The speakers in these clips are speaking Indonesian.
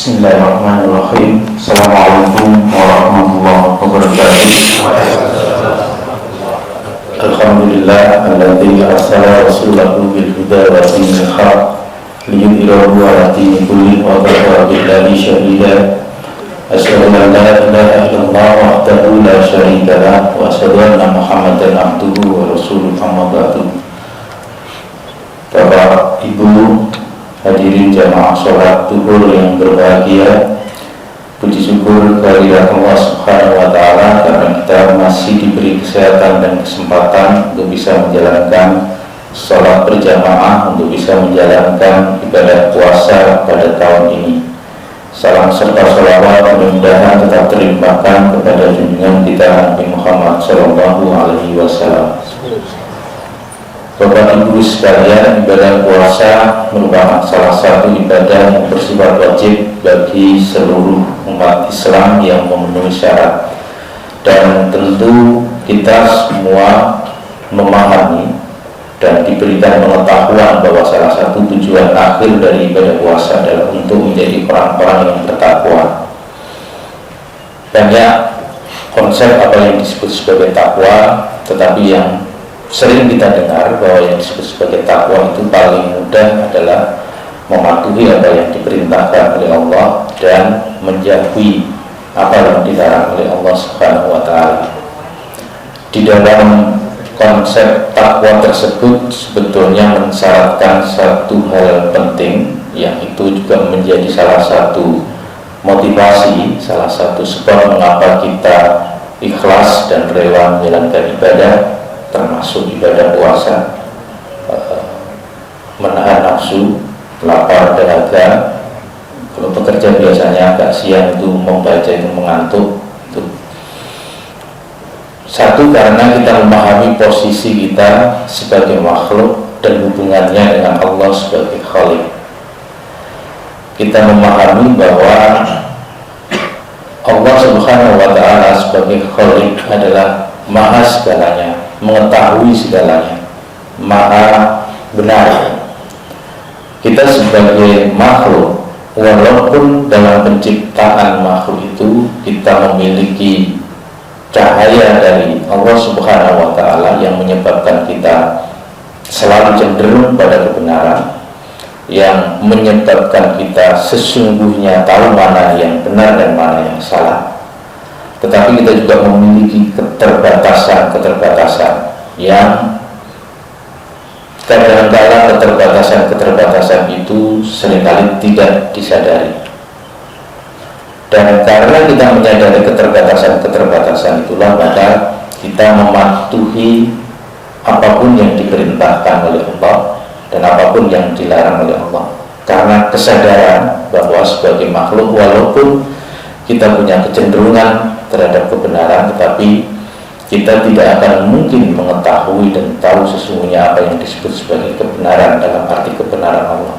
Bismillahirrahmanirrahim. Assalamualaikum warahmatullahi wabarakatuh. Alhamdulillah alladzi arsala rasulahu bil huda wa dinil haq liyudhhirahu 'ala dini kullihi wa kafa billahi shahida. Asyhadu an la ilaha illallah wahdahu la syarika lahu wa asyhadu anna Muhammadan abduhu wa rasuluhu amma ba'du. Bapak, Ibu, hadirin jamaah sholat zuhur yang berbahagia, puji syukur kehadirat Allah Subhanahu wa Ta'ala karena kita masih diberi kesehatan dan kesempatan untuk bisa menjalankan sholat berjamaah, untuk bisa menjalankan ibadah puasa pada tahun ini. Salam serta sholawat mudah-mudahan tetap terlimpahkan kepada junjungan kita Nabi Muhammad Sallallahu Alaihi Wasallam. Bapak Ibu sekalian, ibadah puasa merupakan salah satu ibadah yang bersifat wajib bagi seluruh umat Islam yang memenuhi syarat, dan tentu kita semua memahami dan diberikan pengetahuan bahwa salah satu tujuan akhir dari ibadah puasa adalah untuk menjadi orang-orang yang bertakwa. Banyak konsep apa yang disebut sebagai takwa, tetapi yang sering kita dengar bahwa yang disebut sebagai takwa itu paling mudah adalah mematuhi apa yang diperintahkan oleh Allah dan menjauhi apa yang dilarang oleh Allah Subhanahu wa Ta'ala. Di dalam konsep takwa tersebut sebetulnya mensyaratkan satu hal penting, yang itu juga menjadi salah satu motivasi, salah satu sebab mengapa kita ikhlas dan rela menjalankan ibadah, termasuk ibadah puasa, menahan nafsu, lapar dahaga. Kalau bekerja biasanya agak siang itu membaca itu mengantuk. Itu satu, karena kita memahami posisi kita sebagai makhluk dan hubungannya dengan Allah sebagai Khalik. Kita memahami bahwa Allah Subhanahu wa Ta'ala sebagai Khalik adalah maha segalanya, mengetahui segalanya, maha benar. Kita sebagai makhluk, walaupun dalam penciptaan makhluk itu kita memiliki cahaya dari Allah Subhanahu wa Ta'ala yang menyebabkan kita selalu cenderung pada kebenaran, yang menyebabkan kita sesungguhnya tahu mana yang benar dan mana yang salah. Tetapi kita juga memiliki keterbatasan yang kadang-kadang keterbatasan itu seringkali tidak disadari. Dan karena kita menyadari keterbatasan itulah maka kita mematuhi apapun yang diperintahkan oleh Allah dan apapun yang dilarang oleh Allah. Karena kesadaran bahwa sebagai makhluk, walaupun kita punya kecenderungan terhadap kebenaran, tetapi kita tidak akan mungkin mengetahui dan tahu sesungguhnya apa yang disebut sebagai kebenaran dalam arti kebenaran Allah.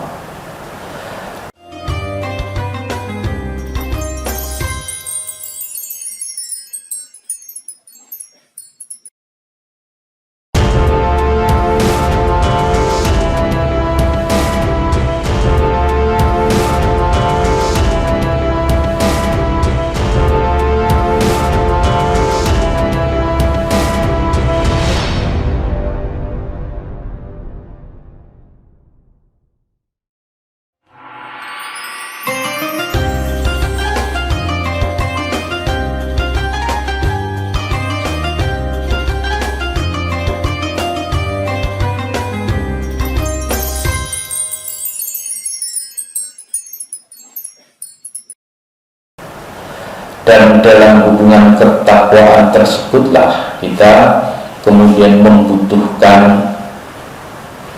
Dan dalam hubungan ketakwaan tersebutlah kita kemudian membutuhkan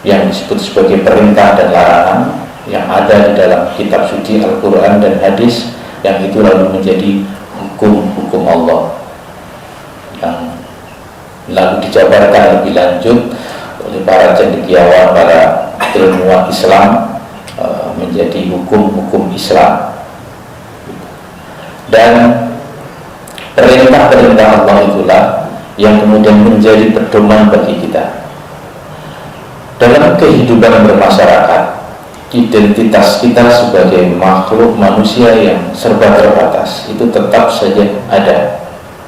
yang disebut sebagai perintah dan larangan yang ada di dalam kitab suci Al-Quran dan hadis, yang itu lalu menjadi hukum-hukum Allah yang lalu dijabarkan lebih lanjut oleh para cendekiawan, para ilmuwan Islam menjadi hukum-hukum Islam. Dan perintah-perintah Allah itulah yang kemudian menjadi pedoman bagi kita dalam kehidupan bermasyarakat. identitas kita sebagai makhluk manusia yang serba terbatas itu tetap saja ada,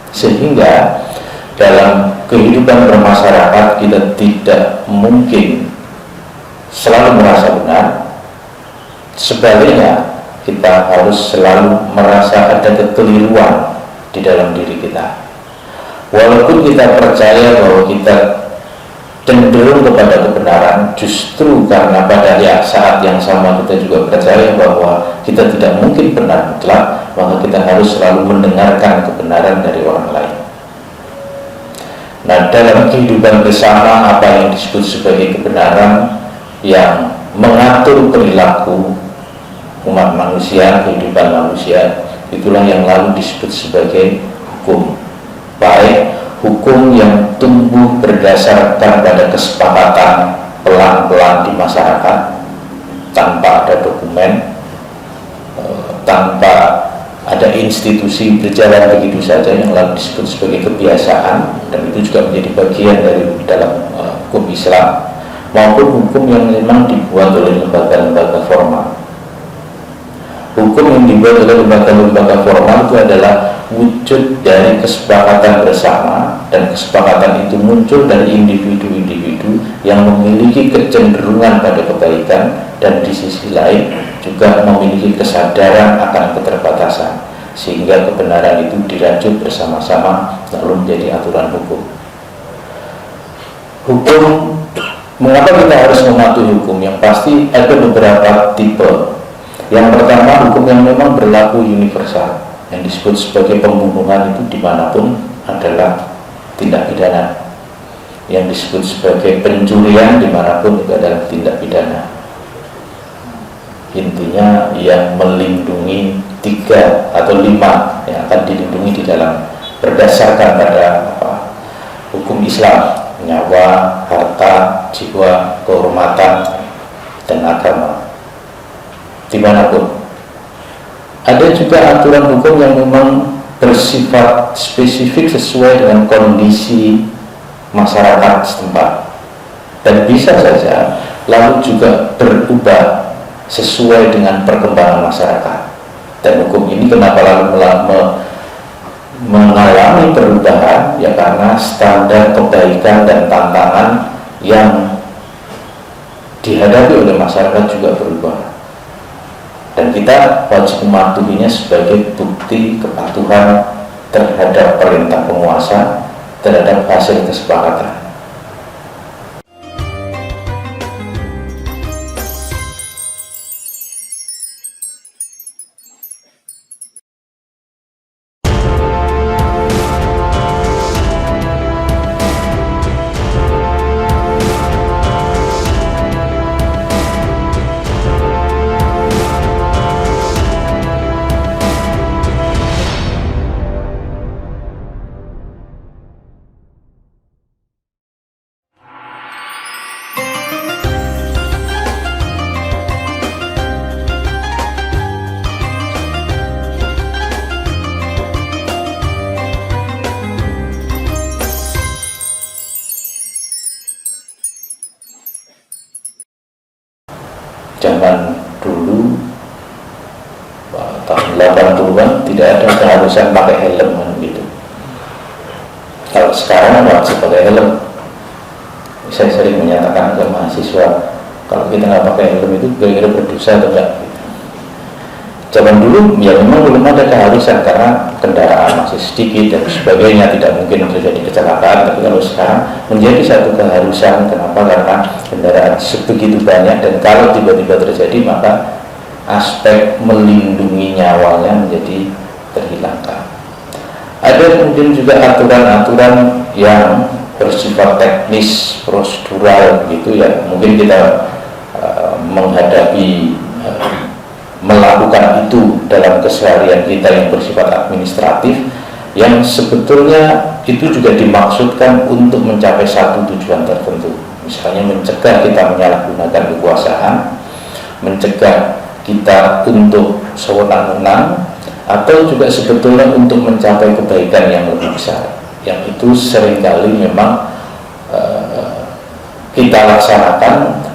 sehingga dalam kehidupan bermasyarakat kita tidak mungkin selalu merasa benar. Sebaliknya, kita harus selalu merasa ada kekeliruan di dalam diri kita. Walaupun kita percaya bahwa kita cenderung kepada kebenaran, justru karena pada saat yang sama kita juga percaya bahwa kita tidak mungkin benar mutlak, maka kita harus selalu mendengarkan kebenaran dari orang lain. Nah, dalam kehidupan bersama, apa yang disebut sebagai kebenaran yang mengatur perilaku umat manusia, kehidupan manusia, itulah yang lalu disebut sebagai hukum. Baik hukum yang tumbuh berdasarkan pada kesepakatan pelan-pelan di masyarakat tanpa ada dokumen, tanpa ada institusi, berjalan begitu saja, yang lalu disebut sebagai kebiasaan, dan itu juga menjadi bagian dari dalam hukum Islam, maupun hukum yang memang dibuat oleh lembaga-lembaga formal. Hukum yang dibuat oleh lembaga-lembaga formal itu adalah wujud dari kesepakatan bersama, dan kesepakatan itu muncul dari individu-individu yang memiliki kecenderungan pada kebaikan dan di sisi lain juga memiliki kesadaran akan keterbatasan, sehingga kebenaran itu dirajut bersama-sama lalu menjadi aturan hukum. Hukum, mengapa kita harus mematuhi hukum? Yang pasti ada beberapa tipe. Yang pertama, hukum yang memang berlaku universal, yang disebut sebagai pembunuhan itu dimanapun adalah tindak pidana. Yang disebut sebagai pencurian dimanapun itu adalah tindak pidana. Intinya yang melindungi 3 atau 5 yang akan dilindungi di dalam berdasarkan pada hukum Islam: nyawa, harta, jiwa, kehormatan, dan agama. Dimanapun. Ada juga aturan hukum yang memang bersifat spesifik sesuai dengan kondisi masyarakat setempat, dan bisa saja lalu juga berubah sesuai dengan perkembangan masyarakat. Dan hukum ini kenapa lalu mengalami perubahan? Ya karena standar kebaikan dan tantangan yang dihadapi oleh masyarakat juga berubah, dan kita wajib mematuhinya sebagai bukti kepatuhan terhadap perintah penguasa, terhadap hasil kesepakatan. Zaman dulu tahun 80-an tidak ada keharusan pakai helm gitu. Kalau sekarang wajib pakai helm. Saya sering menyatakan ke mahasiswa, kalau kita nggak pakai helm itu kira-kira berdosa atau enggak gitu. Zaman dulu ya memang belum ada keharusan karena kendaraan masih sedikit dan sebagainya, tidak mungkin terjadi kecelakaan. Tapi kalau sekarang menjadi satu keharusan. Kenapa? Karena kendaraan sebegitu banyak, dan kalau tiba-tiba terjadi maka aspek melindungi nyawanya menjadi terhilangkan. Ada mungkin juga aturan-aturan yang bersifat teknis, prosedural gitu ya. Mungkin kita menghadapi melakukan itu dalam keseharian kita yang bersifat administratif, yang sebetulnya itu juga dimaksudkan untuk mencapai satu tujuan tertentu. Misalnya mencegah kita menyalahgunakan kekuasaan, mencegah kita untuk sewenang-wenang, atau juga sebetulnya untuk mencapai kebaikan yang lebih besar, yang itu seringkali memang kita laksanakan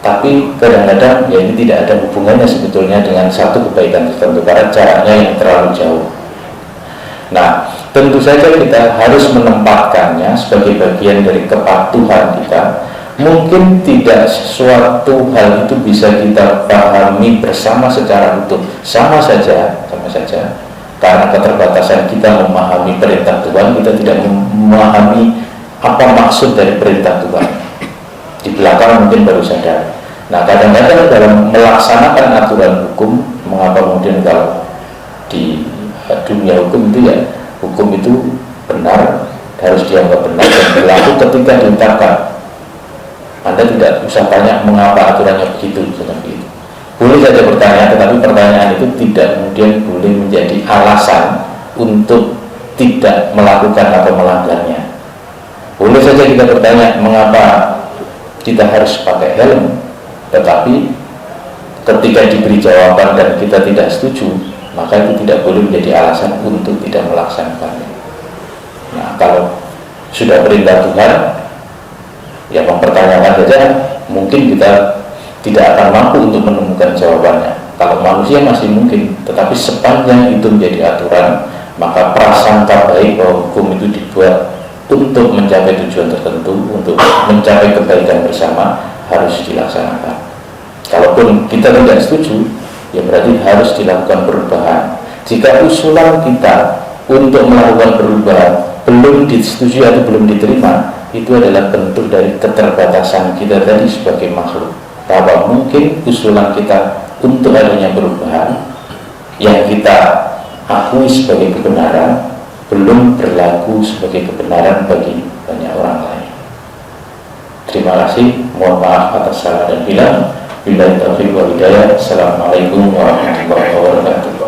Tapi kadang-kadang ya ini tidak ada hubungannya sebetulnya dengan satu kebaikan tertentu karena jaraknya yang terlalu jauh. Nah, tentu saja kita harus menempatkannya sebagai bagian dari kepatuhan kita. Mungkin tidak sesuatu hal itu bisa kita pahami bersama secara utuh, sama saja, karena keterbatasan kita memahami perintah Tuhan, kita tidak memahami apa maksud dari perintah Tuhan. Di belakang mungkin baru sadar. Nah, kadang-kadang dalam melaksanakan aturan hukum, mengapa kemudian kalau di dunia hukum itu ya, hukum itu benar, harus dianggap benar dan berlaku ketika diucapkan. Anda tidak usah tanya mengapa aturannya begitu, seperti itu. Boleh saja bertanya, tetapi pertanyaan itu tidak kemudian boleh menjadi alasan untuk tidak melakukan atau melanggarnya. Boleh saja kita bertanya mengapa kita harus pakai helm, tetapi ketika diberi jawaban dan kita tidak setuju, maka itu tidak boleh menjadi alasan untuk tidak melaksanakannya. Nah, kalau sudah perintah Tuhan, ya mempertanyakan saja, mungkin kita tidak akan mampu untuk menemukan jawabannya. Kalau manusia masih mungkin, tetapi sepanjang itu menjadi aturan, maka prasangka baik bahwa hukum itu dibuat untuk mencapai tujuan tertentu, untuk mencapai kebaikan bersama, harus dilaksanakan. Kalaupun kita tidak setuju, ya berarti harus dilakukan perubahan. Jika usulan kita untuk melakukan perubahan belum disetujui atau belum diterima, itu adalah bentuk dari keterbatasan kita tadi sebagai makhluk, bahwa mungkin usulan kita untuk adanya perubahan yang kita akui sebagai kebenaran belum berlaku sebagai kebenaran bagi banyak orang lain. Terima kasih, mohon maaf atas salah dan hilang. Billahi taufiq wal hidayah. Assalamualaikum warahmatullahi wabarakatuh.